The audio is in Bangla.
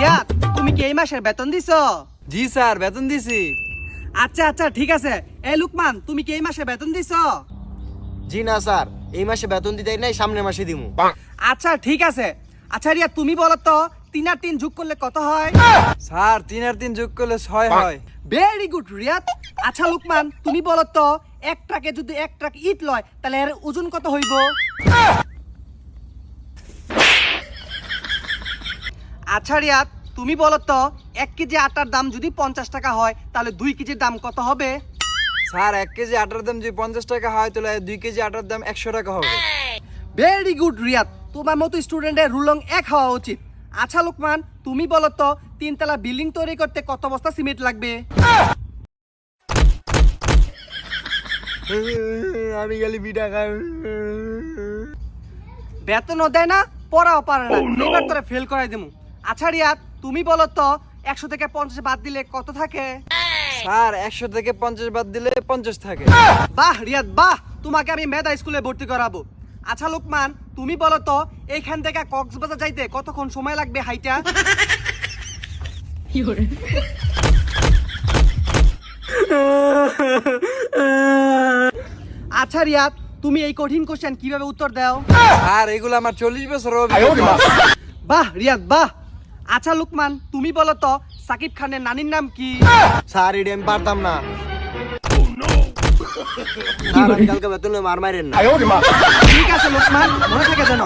রিয়াদ, তুমি কি এই মাসের বেতন দিছো? জি স্যার, বেতন দিছি। আচ্ছা আচ্ছা ঠিক আছে। এই লুকমান, তুমি কি এই মাসে বেতন দিছো? জি না স্যার, এই মাসে বেতন দিতে নাই, সামনের মাসে দিমু। আচ্ছা ঠিক আছে। আচ্ছা রিয়াদ, তুমি বলো তো 3 আর 3 যোগ করলে কত হয়? স্যার 3 আর 3 যোগ করলে 6 হয়। Very good Riyad. আচ্ছা লুকমান, তুমি বলো তো এক ট্রাকে যদি 1 ট্রাক ইট লয় তাহলে এর ওজন কত হইব? আচ্ছা রিয়াদ, তুমি বলো তো 1 কেজি আটার দাম যদি 50 টাকা হয় তাহলে 2 কেজির দাম কত হবে? স্যার 1 কেজি আটার দাম যদি 50 টাকা হয় তাহলে 2 কেজি আটার দাম 100 টাকা হবে। ভেরি গুড রিয়াদ, তোমার মতো স্টুডেন্টের রুলং 1 হওয়া উচিত। আচ্ছা লুকমান, তুমি বলো তো 3 তলা বিল্ডিং তৈরি করতে কত বস্তা সিমেন্ট লাগবে? আমি গেলি বিটা খাই। বেতনও দেয় না, পড়াও পারে না, এবার তোরে ফেল করাই দেবো। আচ্ছা রিয়াদ, তুমি বলো তো 100 থেকে 50 বাদ দিলে কত থাকে? স্যার 100 থেকে 50 বাদ দিলে 50 থাকে। বাহ রিয়াদ বাহ, তোমাকে আমি মেধা স্কুলে ভর্তি করাবো। আচ্ছা লুকমান, তুমি বলো তো এইখান থেকে কক্সবাজার যাইতে কতক্ষণ সময় লাগবে হাইটা? আচ্ছা রিয়াদ, তুমি এই কঠিন কোশ্চেন কিভাবে উত্তর দাও? স্যার এগুলো আমার 40 বছর অভিজ্ঞতা। বাহ রিয়াদ বাহ। আচ্ছা লুকমান, তুমি বলো তো সাকিব খানের নানির নাম কি? স্যার এটা আমি পারতাম না। স্যার, আমি কালকে বেতন মার মারেন না। ঠিক আছে লুকমান, মনে থাকে যেন।